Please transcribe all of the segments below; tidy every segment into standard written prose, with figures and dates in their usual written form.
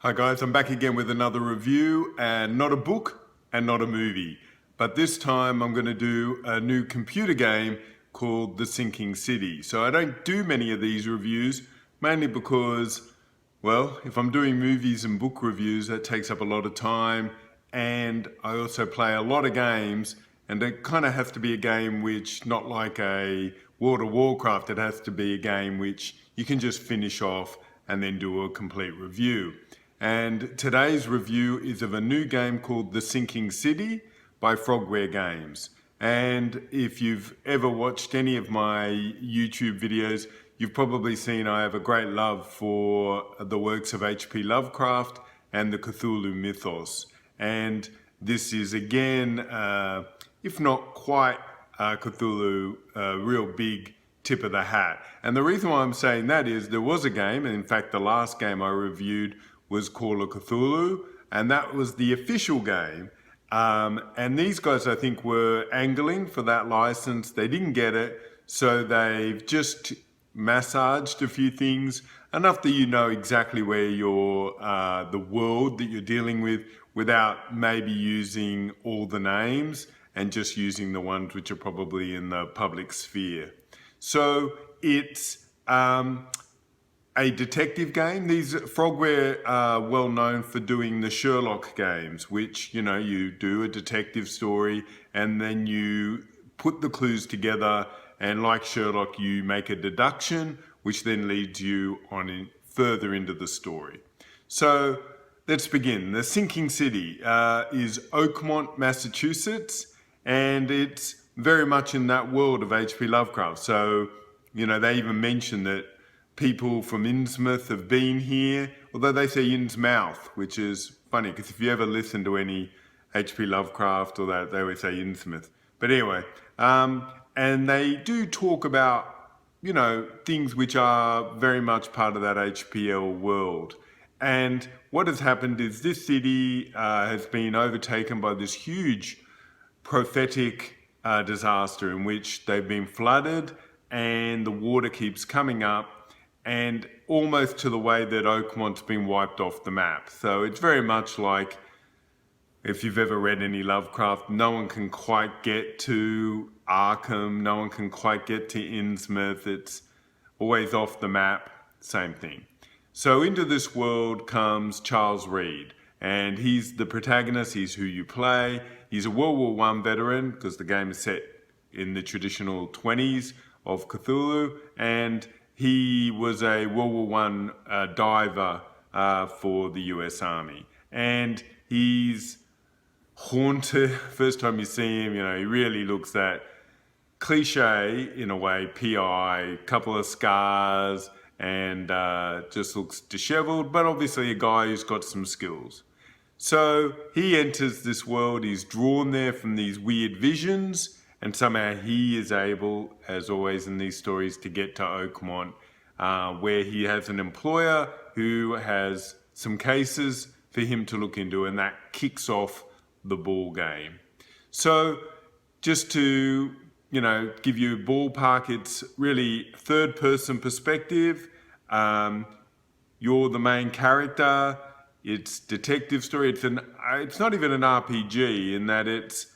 Hi guys, I'm back again with another review, and not a book and not a movie. But this time I'm going to do a new computer game called The Sinking City. So I don't do many of these reviews, mainly because, well, if I'm doing movies and book reviews, that takes up a lot of time. And I also play a lot of games, and it kind of has to be a game which, not like a World of Warcraft, it has to be a game which you can just finish off and then do a complete review. And today's review is of a new game called The Sinking City by Frogware Games. And if you've ever watched any of my YouTube videos, you've probably seen I have a great love for the works of H.P. Lovecraft and the Cthulhu mythos. And this is again, if not quite Cthulhu, a real big tip of the hat. And the reason why I'm saying that is there was a game, and in fact the last game I reviewed was Call of Cthulhu, and that was the official game. And these guys, I think, were angling for that license. They didn't get it, so they've just massaged a few things, enough that you know exactly where you're, the world that you're dealing with, without maybe using all the names and just using the ones which are probably in the public sphere. So it's a detective game. These Frogware are well known for doing the Sherlock games, which, you know, you do a detective story and then you put the clues together, and like Sherlock, you make a deduction, which then leads you on further into the story. So let's begin. The Sinking City is Oakmont, Massachusetts, and it's very much in that world of H.P. Lovecraft. So, you know, they even mention that people from Innsmouth have been here, although they say Innsmouth, which is funny because if you ever listen to any H.P. Lovecraft or that, they always say Innsmouth. But anyway, and they do talk about, you know, things which are very much part of that HPL world. And what has happened is this city has been overtaken by this huge prophetic disaster in which they've been flooded and the water keeps coming up, and almost to the way that Oakmont's been wiped off the map. So it's very much like, if you've ever read any Lovecraft, no one can quite get to Arkham, no one can quite get to Innsmouth, it's always off the map, same thing. So into this world comes Charles Reed, and he's the protagonist, he's who you play. He's a World War I veteran, because the game is set in the traditional 20s of Cthulhu, and he was a World War I diver for the US Army. And he's haunted. First time you see him, you know, he really looks that cliche, in a way, PI, couple of scars, and just looks disheveled, but obviously a guy who's got some skills. So he enters this world, he's drawn there from these weird visions, and somehow he is able, as always in these stories, to get to Oakmont, where he has an employer who has some cases for him to look into, and that kicks off the ball game. So just to, you know, give you a ballpark, it's really third-person perspective. You're the main character. It's detective story. It's not even an RPG in that it's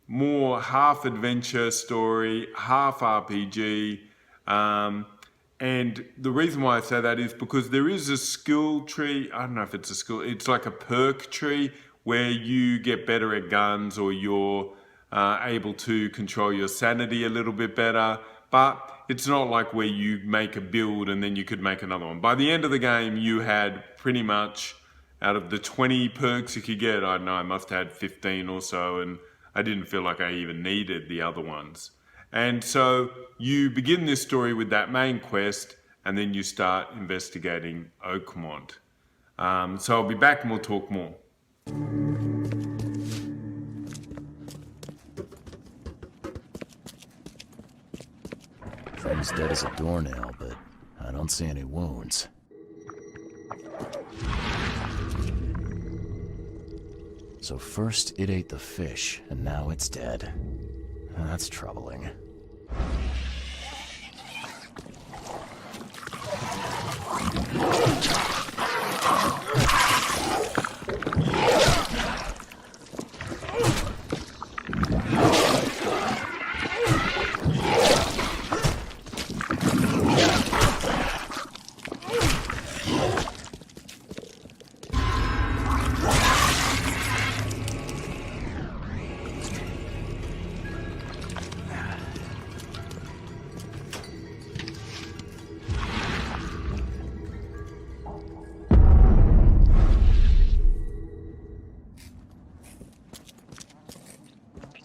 more half adventure story, half RPG. And the reason why I say that is because there is a skill tree. I don't know if it's a skill. It's like a perk tree where you get better at guns, or you're able to control your sanity a little bit better. But it's not like where you make a build and then you could make another one. By the end of the game, you had pretty much, out of the 20 perks you could get, I don't know, I must have had 15 or so, and I didn't feel like I even needed the other ones. And so you begin this story with that main quest, and then you start investigating Oakmont. So I'll be back and we'll talk more. Friend's dead as a doornail, but I don't see any wounds. So first it ate the fish, and now it's dead. That's troubling.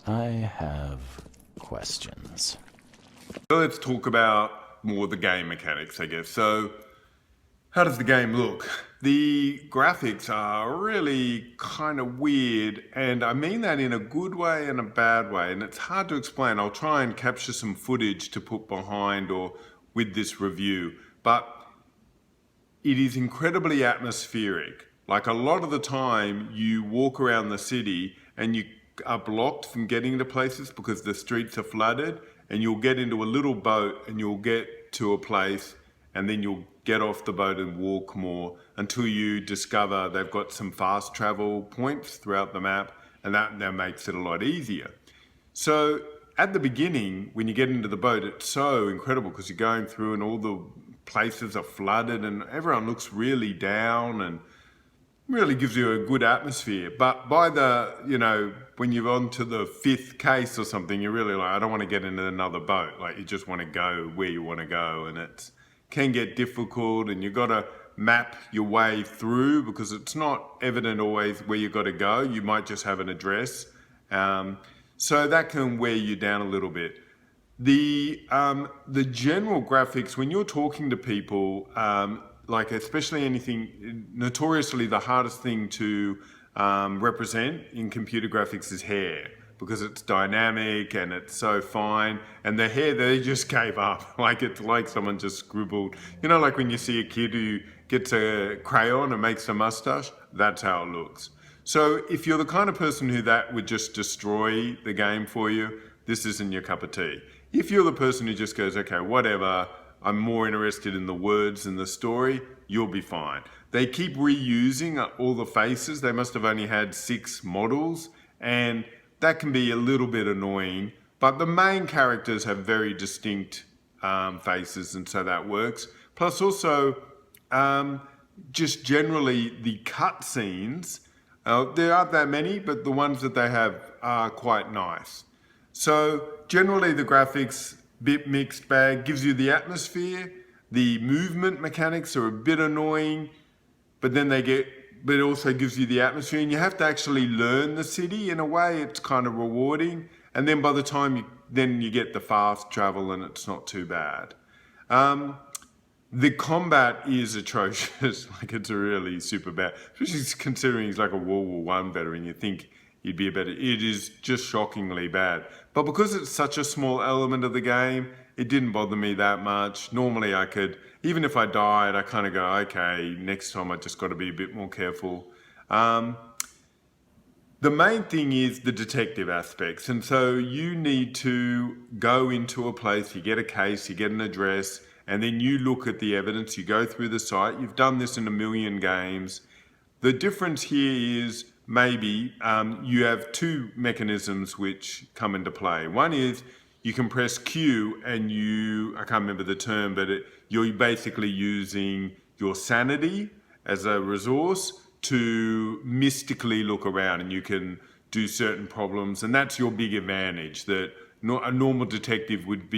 I have questions. So let's talk about more the game mechanics, I guess. So how does the game look? The graphics are really kind of weird, and I mean that in a good way and a bad way, and it's hard to explain. I'll try and capture some footage to put behind or with this review, but it is incredibly atmospheric. Like a lot of the time you walk around the city and you are blocked from getting to places because the streets are flooded, and you'll get into a little boat and you'll get to a place and then you'll get off the boat and walk more until you discover they've got some fast travel points throughout the map, and that makes it a lot easier. So at the beginning, when you get into the boat, it's so incredible because you're going through and all the places are flooded and everyone looks really down and really gives you a good atmosphere. But by the, when you're on to the fifth case or something, you're really like, I don't want to get into another boat. Like you just want to go where you want to go, and it can get difficult, and you've got to map your way through because it's not evident always where you've got to go. You might just have an address. So that can wear you down a little bit. The general graphics, when you're talking to people, like especially anything, notoriously the hardest thing to represent in computer graphics is hair, because it's dynamic and it's so fine, and the hair, they just gave up. Like it's like someone just scribbled, like when you see a kid who gets a crayon and makes a mustache, that's how it looks. So if you're the kind of person who that would just destroy the game for you, this isn't your cup of tea. If you're the person who just goes, okay, whatever, I'm more interested in the words and the story, you'll be fine. They keep reusing all the faces. They must have only had 6 models, and that can be a little bit annoying, but the main characters have very distinct faces, and so that works. Plus also, just generally the cutscenes, there aren't that many, but the ones that they have are quite nice. So generally the graphics, bit mixed bag, gives you the atmosphere. The movement mechanics are a bit annoying, but then but it also gives you the atmosphere, and you have to actually learn the city. In a way, it's kind of rewarding. And then by the time you get the fast travel, and it's not too bad. The combat is atrocious. Like it's really super bad, especially considering he's like a World War I veteran. You think he'd be a better. It is just shockingly bad. But because it's such a small element of the game, it didn't bother me that much. Normally I could, even if I died, I kind of go, okay, next time I just got to be a bit more careful. The main thing is the detective aspects. And so you need to go into a place, you get a case, you get an address, and then you look at the evidence, you go through the site. You've done this in a million games. The difference here is maybe you have 2 mechanisms which come into play. One is you can press Q and I can't remember the term, but you're basically using your sanity as a resource to mystically look around, and you can do certain problems, and that's your big advantage, that a normal detective would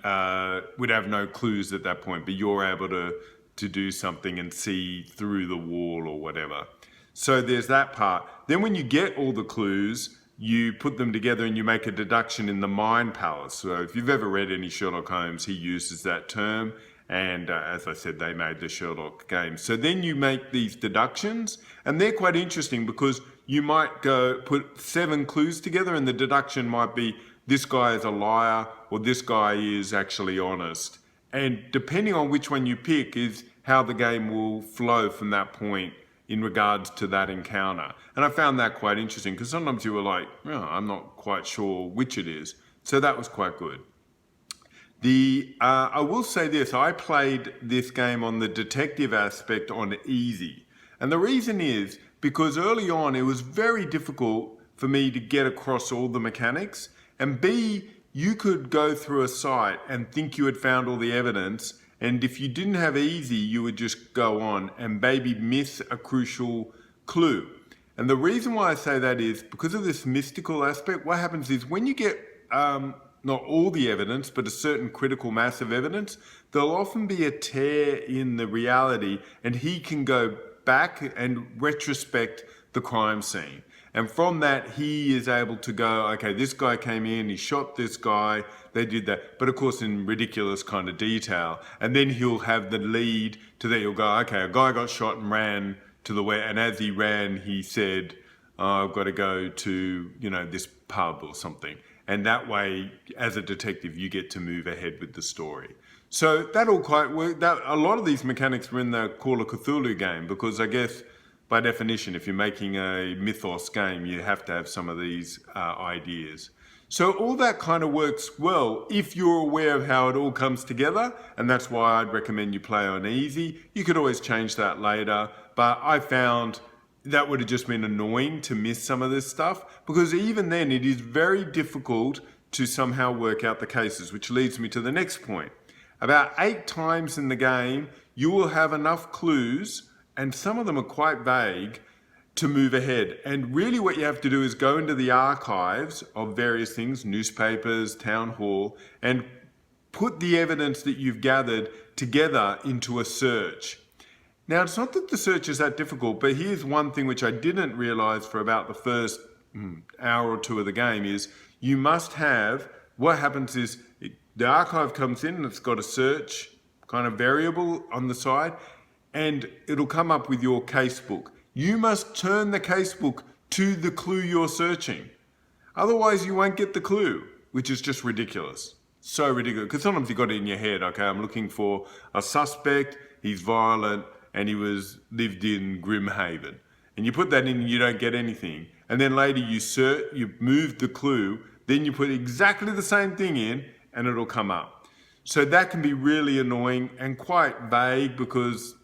have no clues at that point, but you're able to do something and see through the wall or whatever. So there's that part. Then when you get all the clues, you put them together and you make a deduction in the mind palace. So if you've ever read any Sherlock Holmes, he uses that term. And as I said, they made the Sherlock games. So then you make these deductions, and they're quite interesting because you might put 7 clues together, and the deduction might be this guy is a liar or this guy is actually honest. And depending on which one you pick is how the game will flow from that point in regards to that encounter. And I found that quite interesting because sometimes you were like, oh, I'm not quite sure which it is. So that was quite good. I will say this, I played this game on the detective aspect on easy. And the reason is because early on it was very difficult for me to get across all the mechanics. And B, you could go through a site and think you had found all the evidence, and if you didn't have easy, you would just go on and maybe miss a crucial clue. And the reason why I say that is because of this mystical aspect. What happens is when you get not all the evidence, but a certain critical mass of evidence, there'll often be a tear in the reality, and he can go back and retrospect the crime scene. And from that, he is able to go, okay, this guy came in, he shot this guy, they did that. But of course, in ridiculous kind of detail. And then he'll have the lead to that. He'll go, okay, a guy got shot and ran to the west. And as he ran, he said, oh, I've got to go to, this pub or something. And that way, as a detective, you get to move ahead with the story. So that all quite worked. A lot of these mechanics were in the Call of Cthulhu game, because I guess by definition, if you're making a mythos game, you have to have some of these ideas. So all that kind of works well if you're aware of how it all comes together, and that's why I'd recommend you play on easy. You could always change that later, but I found that would have just been annoying to miss some of this stuff, because even then it is very difficult to somehow work out the cases, which leads me to the next point. About 8 times in the game, you will have enough clues, and some of them are quite vague, to move ahead. And really what you have to do is go into the archives of various things, newspapers, town hall, and put the evidence that you've gathered together into a search. Now, it's not that the search is that difficult, but here's one thing which I didn't realize for about the first hour or two of the game is you must have, what happens is the archive comes in and it's got a search kind of variable on the side, and it'll come up with your casebook. You must turn the casebook to the clue you're searching. Otherwise, you won't get the clue, which is just ridiculous. So ridiculous. Because sometimes you've got it in your head, okay, I'm looking for a suspect, he's violent, and he lived in Grimhaven. And you put that in and you don't get anything. And then later you move the clue, then you put exactly the same thing in and it'll come up. So that can be really annoying and quite vague, because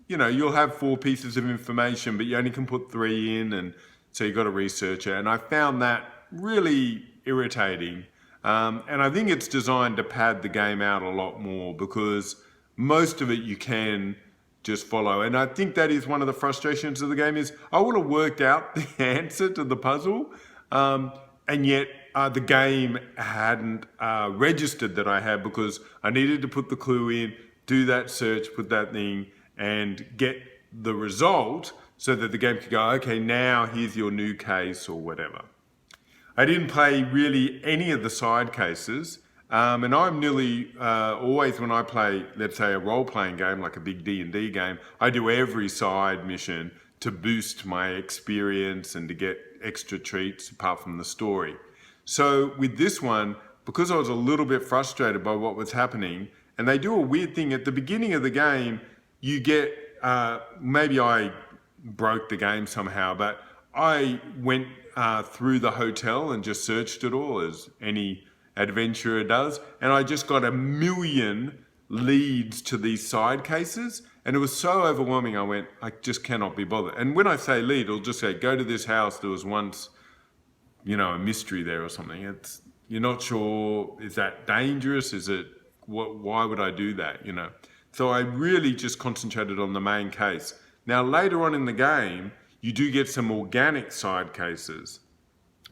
you'll have 4 pieces of information, but you only can put 3 in, and so you've got to research it. And I found that really irritating. And I think it's designed to pad the game out a lot more, because most of it you can just follow. And I think that is one of the frustrations of the game is I would have worked out the answer to the puzzle, and yet the game hadn't registered that I had, because I needed to put the clue in, do that search, put that thing, and get the result so that the game could go, okay, now here's your new case or whatever. I didn't play really any of the side cases, and I'm nearly always, when I play, let's say, a role-playing game like a big D&D game, I do every side mission to boost my experience and to get extra treats apart from the story. So with this one, because I was a little bit frustrated by what was happening, and they do a weird thing at the beginning of the game. You get, maybe I broke the game somehow, but I went through the hotel and just searched it all, as any adventurer does, and I just got 1 million leads to these side cases, and it was so overwhelming I went, I just cannot be bothered. And when I say lead, it'll just say, go to this house, there was once, a mystery there or something. You're not sure, is that dangerous? Why would I do that, So I really just concentrated on the main case. Now, later on in the game, you do get some organic side cases.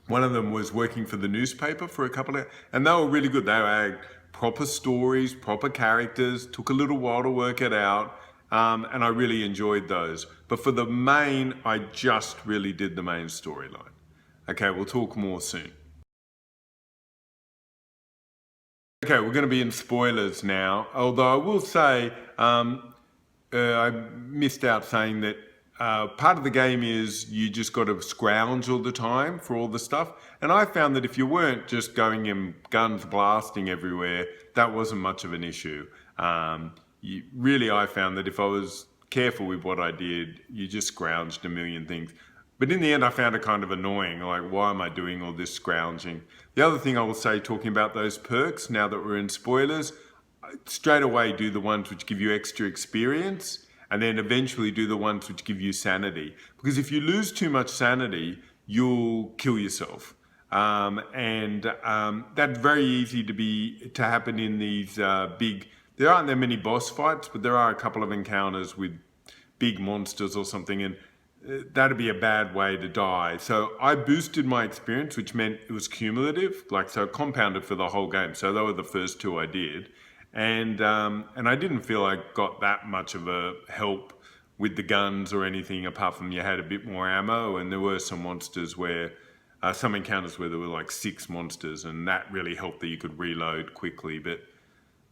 One of them was working for the newspaper for a couple of, and they were really good. They had proper stories, proper characters, took a little while to work it out, and I really enjoyed those. But for the main, I just really did the main storyline. Okay, we'll talk more soon. Okay, we're going to be in spoilers now, although I will say I missed out saying that part of the game is you just got to scrounge all the time for all the stuff, and I found that if you weren't just going in guns blasting everywhere, that wasn't much of an issue. I found that if I was careful with what I did, you just scrounged 1 million things. But in the end, I found it kind of annoying, like, why am I doing all this scrounging? The other thing I will say, talking about those perks, now that we're in spoilers, straight away do the ones which give you extra experience, and then eventually do the ones which give you sanity. Because if you lose too much sanity, you'll kill yourself. That's very easy to happen in these there aren't that many boss fights, but there are a couple of encounters with big monsters or something, and that'd be a bad way to die. So I boosted my experience, which meant it was cumulative, so compounded for the whole game. So they were the first 2 I did. And I didn't feel I got that much of a help with the guns or anything, apart from you had a bit more ammo, and there were some monsters where, some encounters where there were like 6 monsters, and that really helped that you could reload quickly. But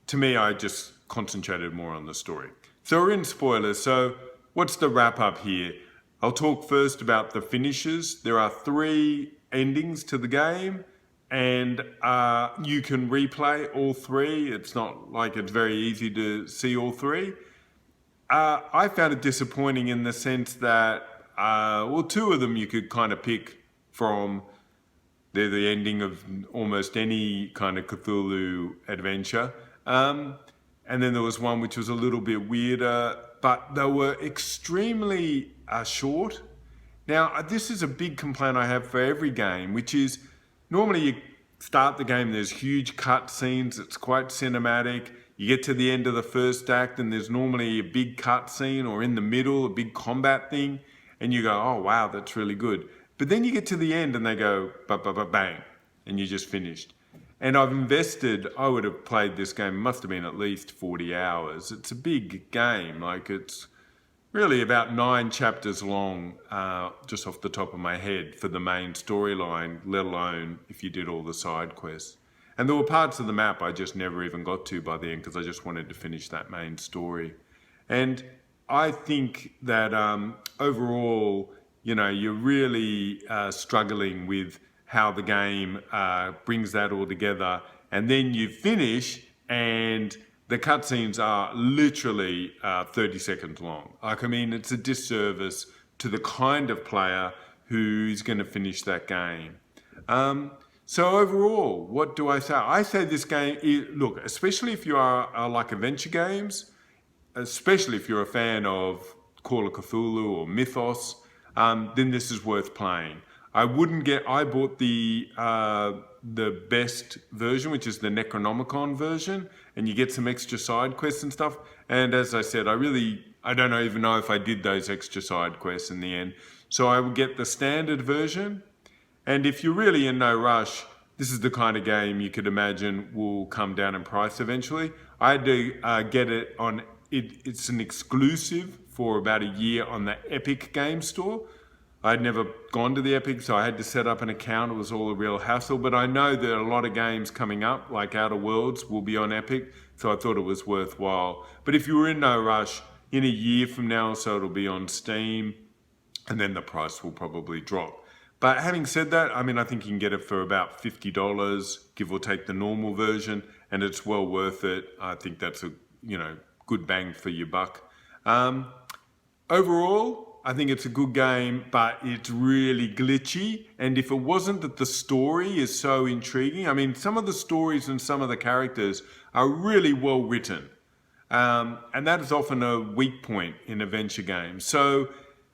to me, I just concentrated more on the story. So we're in spoilers. So what's the wrap up here? I'll talk first about the finishes. There are 3 endings to the game, and you can replay all 3. It's not like it's very easy to see all 3. I found it disappointing in the sense that, 2 of them you could kind of pick from. They're the ending of almost any kind of Cthulhu adventure. And then there was one which was a little bit weirder, but they were extremely short. Now, this is a big complaint I have for every game, which is normally you start the game, there's huge cut scenes, it's quite cinematic. You get to the end of the first act and there's normally a big cut scene, or in the middle, a big combat thing, and you go, oh wow, that's really good. But then you get to the end and they go, bang, and you just finished. And I've invested, I would have played this game, must have been at least 40 hours. It's a big game, like it's really about 9 chapters long, just off the top of my head, for the main storyline, let alone if you did all the side quests. And there were parts of the map I just never even got to by the end because I just wanted to finish that main story. And I think that overall, you're really struggling with how the game brings that all together. And then you finish and the cutscenes are literally 30 seconds long. It's a disservice to the kind of player who's going to finish that game. So overall, what do I say? I say this game, look, especially if you are like adventure games, especially if you're a fan of Call of Cthulhu or Mythos, then this is worth playing. I bought the best version, which is the Necronomicon version, and you get some extra side quests and stuff. And as I said, I don't even know if I did those extra side quests in the end. So I would get the standard version. And if you're really in no rush, this is the kind of game you could imagine will come down in price eventually. I had to get it on, it's an exclusive for about a year on the Epic Game Store. I'd never gone to the Epic, so I had to set up an account. It was all a real hassle, but I know that a lot of games coming up, like Outer Worlds, will be on Epic, so I thought it was worthwhile. But if you were in no rush, in a year from now or so, it'll be on Steam, and then the price will probably drop. But having said that, I think you can get it for about $50, give or take the normal version, and it's well worth it. I think that's a good bang for your buck. Overall, I think it's a good game, but it's really glitchy. And if it wasn't that the story is so intriguing, some of the stories and some of the characters are really well written. And that is often a weak point in adventure games. So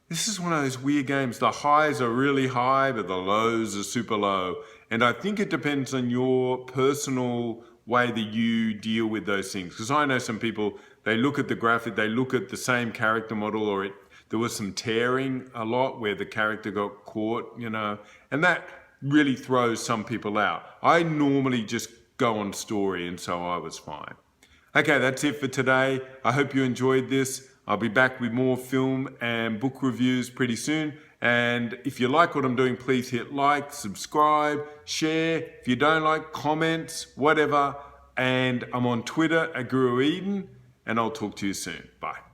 this is one of those weird games. The highs are really high, but the lows are super low. And I think it depends on your personal way that you deal with those things. Because I know some people, they look at the graphic, they look at the same character model, or there was some tearing a lot where the character got caught, and that really throws some people out. I normally just go on story, and so I was fine. Okay, that's it for today. I hope you enjoyed this. I'll be back with more film and book reviews pretty soon. And if you like what I'm doing, please hit like, subscribe, share. If you don't like, comments, whatever. And I'm on Twitter at Guru Eden, and I'll talk to you soon. Bye.